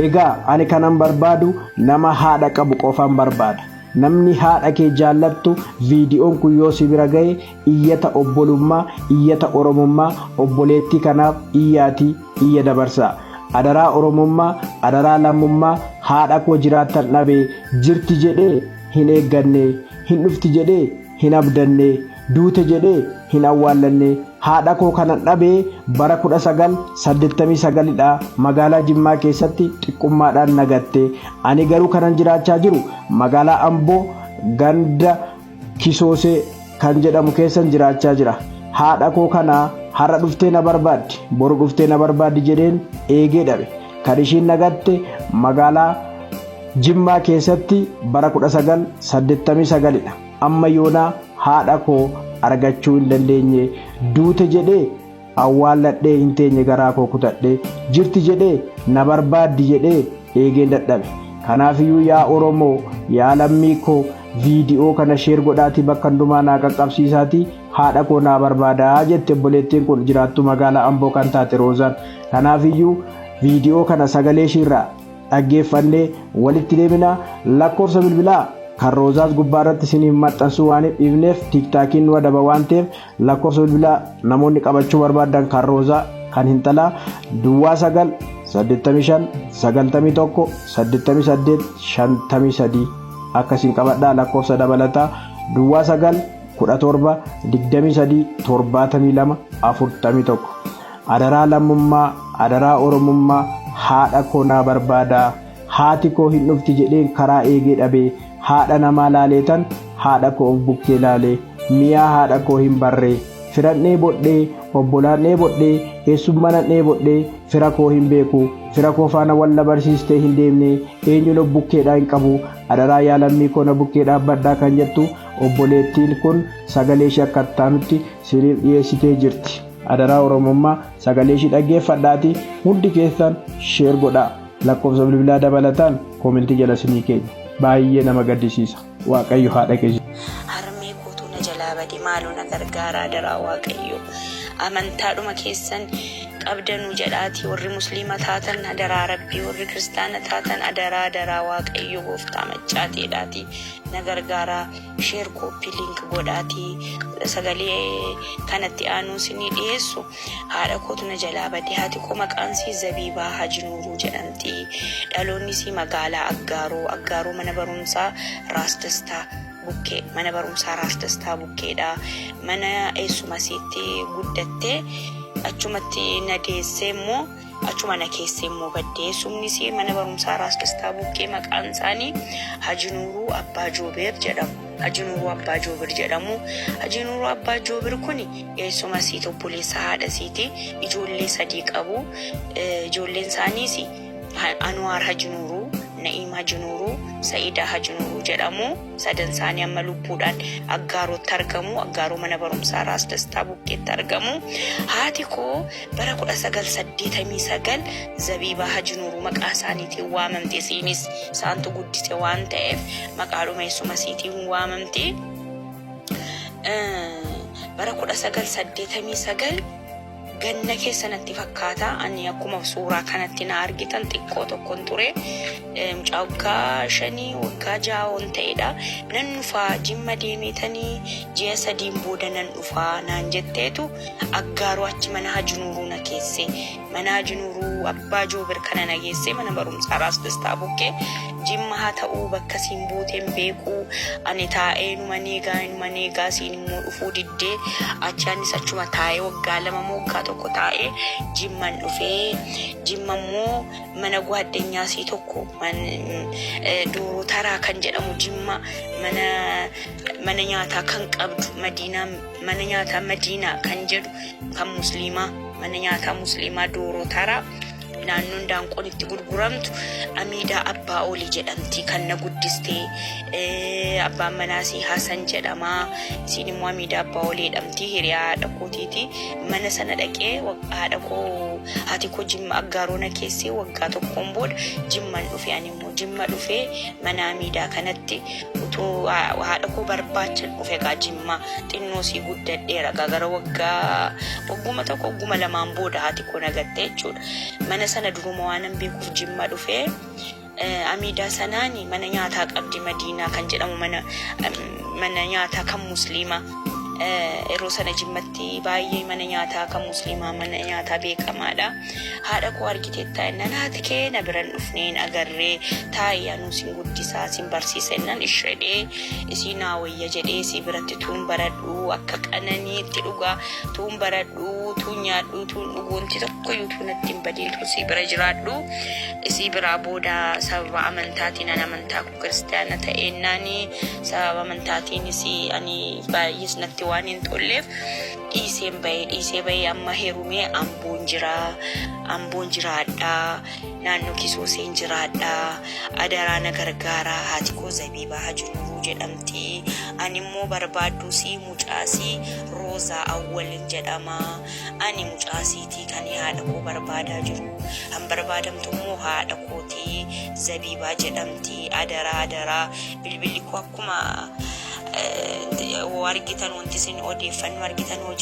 Egaa ani kanan barbaadu nama haadha qabu qofan barbaada. Namni haadha kee jaallattu viidiyoon kun yoo si bira ga'e iyyata obbolummaa, iyyata oromummaa obboleettii kanaaf iyya dabarsaa. Adaraa oromummaa, adaraa lammummaa haadha koo jiraattan dhabee jirti jedhee hin eegganne, hin dhufti jedhee hin abdanne, duute jedhee hin awwaallanne. Haadha koo kanan dhabee bara 1989dha magaalaa Jimmaa keessatti xiqqummaadhaan nagatte. Ani garuu kanan jiraachaa jiru magaalaa Amboo ganda Kisoosee kan jedhamu keessan jiraachaa jira. Haadha koo kana har'a dhuftee na barbaaddi, boru dhuftee na barbaaddi jedheen eegee dhabe. Kan ishiin nagatte magaalaa Jimmaa keessatti bara 1989dha. Amma yoonaa haadha koo argachuu hin dandeenye, duute jedhee awwaalladhee hin teenye garaa koo kutadhee, jirti jedhee na barbaaddi jedhee eegeen dadhabe. Kanaafiyyuu yaa Oromoo, yaa lammii koo viidiyoo kana sheer godhaatii bakka hundumaa naa qaqqabsiisaatii haadha koo naa barbaadaa jette obboleettiin kun jiraattu magaalaa Amboo kan taate Roozaan. Kanaafiyyuu viidiyoo kana sagalee ishiirraa dhaggeeffannee walitti deemina. Lakkoofsa bilbilaa kan Roozaas gubbaarratti isiniif maxxansuu waan dhiifneef tiiktaakiin nu adaba waan ta'eef lakkoofsa bilbilaa namoonni qabachuu barbaadan kan Roozaa kan Hintalaa Duwwaa 985 91 88 53 akkasiin qabadhaa. Lakkoofsa dabalataa Duwwaa 9 17 23 72 41. Adaraa lammummaa, adaraa oromummaa haadha koo naa barbaadaa. Haati koo hin dhufti jedheen karaa eegee dhabee, haadha namaa laaleetan haadha koo of bukkee laalee, miyaa haadha koo hin barree, firannee bodhee, obbolaannee bodhee, eessummanannee bodhee, fira koo hin beeku, fira koo faana walla barsiistee hin deemne, eenyuun of bukkeedhaa hin qabu. Adaraa yaa lammii koo na bukkee dhaabbadhaa kan jettu obboleettiin kun sagalee ishee akka ittaanutti siniif dhiyeessitee jirti. Adaraa oromummaa sagalee ishee dhaggeeffadhaatii hundi keessan sheer godhaa. Lakkoofsa bilbilaa dabalataan koomentii jala sinii keenya. Baay'ee nama gaddisiisa. Waaqayyo haadha kee. Harmee kootu na jalaa bade maaloo na gargaaraa adaraa Waaqayyo. Amantaadhuma keessan qabdanuu jedhaati warri musliima taatan adaraa Rabbii, warri kiristaana taatan adaraa Waaqayyo gooftaa maccaateedhaati na gargaaraa. Sheer koppii link godhaati sagalee kanatti aanuu sinii dhiyeessu. Haadha kootu na jalaa bade, haati koo maqaan isii Zabiibaa Hajinuuruu jedhamti. Dhaloonni isii magaalaa Aggaaroo mana barumsaa Raasdastaa bukkee, mana barumsaa Raasdastaa bukkeedha. Mana eessuma isiitti guddattee achumatti na deessee immoo achuma na keessee immoo baddee. Eessumni isii mana barumsaa Raasdastaa bukkee maqaan isaanii Hajinuuruu Abbaa Joobeer jedhamu. Hajinuuruu Abbaa Joobeer jedhamu. Hajinuuruu Abbaa Joobeer kun eessuma isiitti obboleessa haadha isiitti ijoollee 3 qabu. Ijoolleen isaaniis Anwaar Hajinuuruu, Na'iim Hajinuuruu, Sa'idaa Hajinuuruu jedhamu. Sadan isaanii amma lubbuudhaan Aggaarotti argamu. Aggaaroo mana barumsaa Raasdastaa bukkeetti argamu. Haati koo bara 1989 Zabiibaa Hajinuuruu maqaa isaaniitiin waamamte. Isiinis isaantu guddise waan ta'eef maqaadhuma eessuma isiitiin waamamte. Bara 1989 ganna keessanatti fakkaata. Ani akkuma suuraa kanatti na argitan xiqqoo tokkon ture. Mucaa waggaa 5 waggaa 6 ta'edha. Nan dhufaa Jimma deemetanii ji'a 3 booda nan dhufaa naan jetteetu Aggaaroo achi mana Hajinuuruu na keesse. Mana Hajinuuruu Abbaa Joobeer kana na geesse mana barumsaa Raasdastaa bukkee. Jimma haa ta'uu bakka siin buuteen beeku. Ani taa'ee numa neegaa siin immoo dhufuu diddee achaanis achuma taa'ee waggaa 2 moo waggaa 1 taa'ee Jimman dhufee. Jimma immoo mana gwaaddenyaa isii tokko Dooroo Taraa kan jedhamu Jimma mana nyaataa kan qabdu mana nyaataa Madiinaa kan jedhu kan musliimaa, mana nyaataa musliimaa Dooroo Taraa naannoon daanqoon itti gurguramtu Amiidaa Abbaa Olii jedhamti kan na guddistee. Abbaan manaasii Hasan jedhama. Isiin immoo Amiidaa Abbaa Olii jedhamti. Hiriyaa haadha kootiiti. Mana sana dhaqee haati koo Jimma Aggaaroo na keessee waggaa 1 booda Jimman dhufee. Ani immoo Jimma dhufee mana Amiidaa kanatti utuu haadha koo barbaachan dhufe gaa Jimma xinnoo sii guddadheera gara wagguma 1 wagguma 2 booda haati koo nagatte jechuudha. Mana sana duruma waanan beekuuf Jimma dhufee Amida Sanani mana nyaataa qabdi Madiinaa kan jedhamu mana nyaataa kan musliima yeroo sana Jimmatti baay'ee mana nyaataa kan musliimaa mana nyaataa beekamaadha. Haadha koo argiteetta innaan haati kee na biran dhufneen agarree taayyaa nu sin guddisaa sin barsiisa innaan ishredhee isii naa wayya jedhee isii biratti tuun baradhu akka qananiitti dhugaa tuun baradhu tuun nyaadhu tuun dhuguunti tokkoyyuu tuunatti hin badiin isii bira jiraadhu isii biraa booda sababa amantaatiin an amantaa koo kiristaana ta'eennaani sababa amantaatiin isii ani baay'is natti waan hin tolleef dhiisee bahee amma heerumee amboon jiraadha naannoo Kisooseen jiraadha adaraa na gargaara haati koo Zabiibaa Hajunuruu jedhamti ani immoo barbaaddu si mucaasii Roozaa Awwalin jedhama ani mucaasiitii kan haadha koo barbaadaa jiru an barbaadamtu immoo haadha kooti Zabiibaa jedhamti adaraa bilbilli koo akkuma wargitan wanti sin odeeffannoo argitan hojii